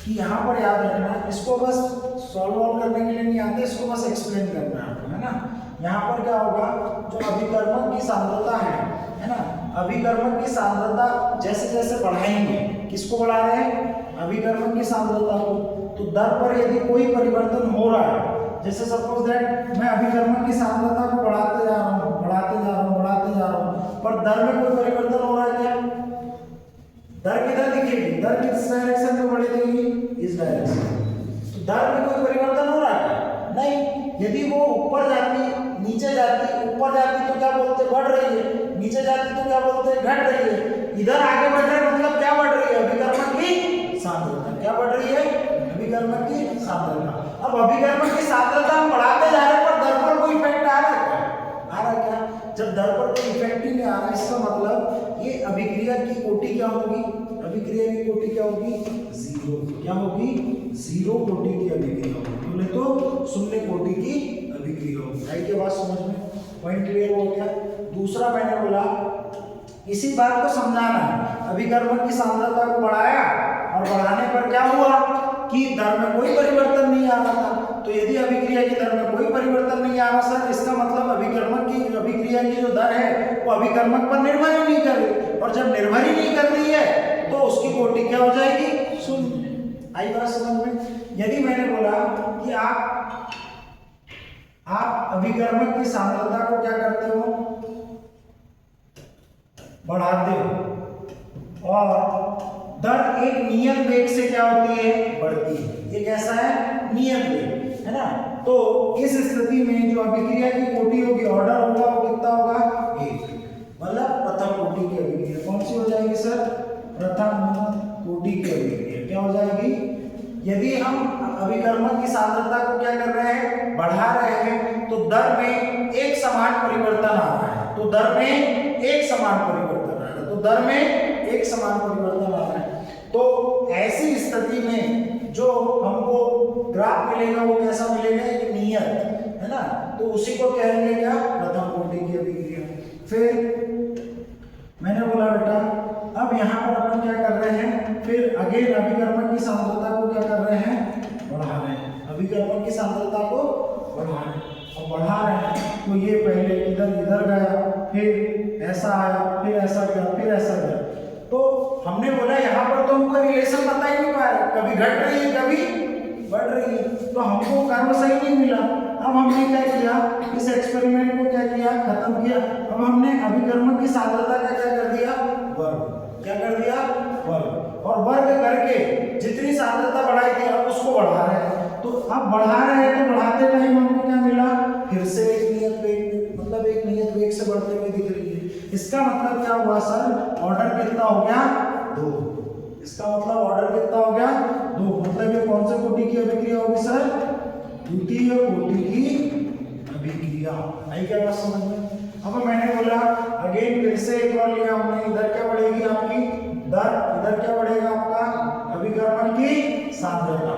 कि यहाँ पर याद रखना, इसको बस सॉल्व आउट करने के लिए नहीं आते, इसको बस एक्सप्लेन करना है आपको, है ना। यहाँ पर क्या होगा, जो अभिकर्मक की सांद्रता है ना, अभिकर्मक की सांद्रता जैसे जैसे बढ़ाएंगे, किसको बढ़ा रहे हैं, अभिकर्मक की सांद्रता को, तो दर पर यदि कोई परिवर्तन हो रहा है, जैसे सपोज दैट मैं अभिकर्मक की सांद्रता को बढ़ाते जा रहा हूँ, बढ़ाते जा रहा हूँ, बढ़ाते जा रहा हूँ, पर दर में कोई परिवर्तन हो रहा है क्या, दर किधर दिखेगी, दर किस डायरेक्शन में बढ़ेगी, इस डायरेक्शन, तो दर में कोई परिवर्तन हो रहा है नहीं। यदि वो ऊपर जाती, नीचे जाती, ऊपर जाती तो क्या बोलते, बढ़ रही है, नीचे जाती तो क्या बोलते, घट रही है, इधर आगे बढ़ रहे मतलब क्या बढ़ रही है, अभिकर्मक की सांद्रता, क्या बढ़ रही है, अभिकर्मक की सांद्रता। अब अभिकर्मक की सांद्रता हम बढ़ाते जा रहे हैं, पर दर पर कोई इफेक्ट आ रहा है क्या, आ रहा है क्या, जब दर पर कोई इफेक्ट ही नहीं आ रहा, इसका मतलब ये अभिक्रिया की कोटि क्या होगी, अभिक्रिया की कोटि क्या होगी, जीरो, क्या होगी, जीरो कोटि की अभिक्रिया होगी, बोले तो शून्य कोटि की अभिक्रिया होगी। आई क्या बात समझ में, पॉइंट क्लियर हो गया। दूसरा मैंने बोला इसी बात को समझाना है, अभिकर्मक की सांद्रता को बढ़ाया और बढ़ाने पर क्या हुआ कि दर में कोई परिवर्तन नहीं आ रहा था, तो यदि अभिक्रिया की दर में कोई परिवर्तन नहीं आ रहा सर, इसका मतलब अभिकर्मक की अभिक्रिया की जो दर है वो अभिकर्मक पर निर्भर ही नहीं कर रही, और जब निर्भर ही नहीं कर रही है तो उसकी कोटि क्या हो जाएगी, शून्य। आई बात समझ में। यदि मैंने बोला कि आप अभिकर्मक की सांद्रता को क्या करते हो, बढ़ाते हो, और दर एक नियत वेग से क्या होती है, बढ़ती है, ये कैसा है, नियत वेग, है ना। तो इस स्थिति में जो अभिक्रिया की कोटि होगी, ऑर्डर होगा, वो कितना होगा, 1, मतलब प्रथम कोटि की अभिक्रिया कौन सी हो जाएगी सर, प्रथम कोटि की अभिक्रिया क्या हो जाएगी। यदि हम अभिकर्मक की सांद्रता को क्या कर रहे हैं, बढ़ा रहे हैं, तो दर में एक समान परिवर्तन आ रहा है, तो दर में एक समान परिवर्तन आ रहा है, तो दर में एक समान परिवर्तन आ रहा है। तो ऐसी स्थिति में जो हमको ग्राफ मिलेगा वो कैसा मिलेगा, एक नियत, है ना, तो उसी को कहेंगे क्या, प्रथम कोटि की अभिक्रिया। फिर मैंने बोला बेटा अब यहाँ पर अपन क्या कर रहे हैं, फिर अगेन अभिकर्मक की सांद्रता को क्या कर रहे हैं, बढ़ा रहे हैं, अभिकर्मक की सांद्रता को बढ़ा रहे हैं, और बढ़ा रहे हैं तो ये पहले इधर गया, फिर ऐसा आया, फिर ऐसा गया, फिर ऐसा गया, तो हमने बोला यहाँ पर तो हमको रिलेशन बता ही नहीं पा रहा, कभी घट रही है कभी बढ़ रही है, तो हमको कर्व सही नहीं मिला। अब हमने क्या किया, इस एक्सपेरिमेंट को क्या किया, खत्म किया। अब हमने अभिकर्मक की सांद्रता का क्या कर दिया, वर्ग, क्या कर दिया, वर्ग, और वर्ग करके जितनी सांद्रता बढ़ाई थी अब उसको बढ़ा रहे हैं। तो अब बढ़ा रहे हैं तो बढ़ाते टाइम हमको क्या मिला, फिर से एक नियत वेग, मतलब एक नियत वेग से बढ़ते हुए दिख रही है। इसका मतलब क्या हुआ सर, ऑर्डर कितना हो गया, 2। इसका मतलब ऑर्डर कितना हो गया, 2, मतलब ये कौन से कोटि की अभिक्रिया होगी सर, द्वितीय कोटि की अभिक्रिया। आई क्या बात समझ में। अब मैंने बोला अगेन फिर से एक बार लिया हमने, इधर क्या बढ़ेगी आपकी दर, इधर क्या बढ़ेगा आपका अभिकर्मक की सांद्रता।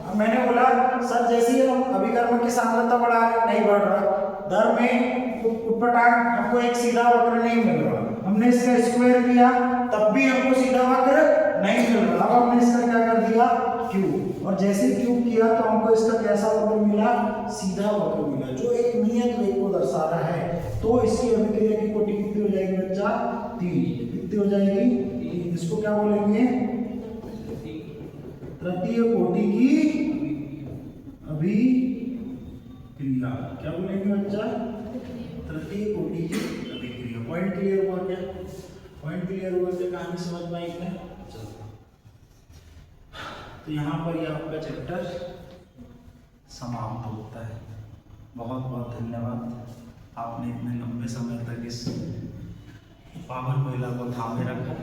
अब मैंने बोला सर जैसे ही हम अभिकर्मक की सांद्रता बढ़ा रहे नहीं बढ़ रहा, दर में उटपटांग हमको एक सीधा वक्र नहीं मिल रहा, हमने इसका स्क्वायर किया तब भी हमको सीधा वक्र नहीं मिल रहा। अब हमने इसका क्या कर दिया, क्यूब, और जैसे क्यूब किया तो हमको इसका कैसा वक्र मिला, सीधा वक्र मिला, जो एक नियत वेग को दर्शा रहा है। तो इसकी अभिक्रिया की कोटि कितनी हो जाएगी बच्चा, 3, कितनी हो जाएगी, इसको क्या बोलेंगे, तृतीय कोटि की अभिक्रिया, क्या बोलेंगे बच्चा, तृतीय कोटि की अभिक्रिया। पॉइंट क्लियर हुआ क्या, पॉइंट क्लियर हुआ क्या, कहानी समझ में आई क्या। तो यहाँ पर ये आपका चैप्टर समाप्त होता है। बहुत बहुत धन्यवाद, आपने इतने लंबे समय तक इस पावन महिला को थामे रखा।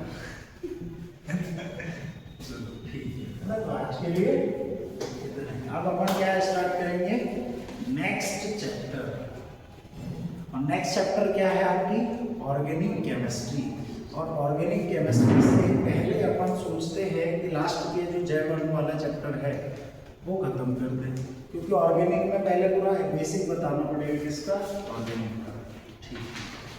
चलो ठीक है, तो आज के लिए अब अपन क्या स्टार्ट करेंगे, नेक्स्ट चैप्टर। और नेक्स्ट चैप्टर क्या है आपकी, ऑर्गेनिक केमिस्ट्री। और ऑर्गेनिक केमिस्ट्री से पहले अपन सोचते हैं कि लास्ट के जो जैव अणु वाला चैप्टर है वो खत्म कर दें, क्योंकि ऑर्गेनिक में पहले पूरा बेसिक बताना पड़ेगा किसका, ऑर्गेनिक का। ठीक है।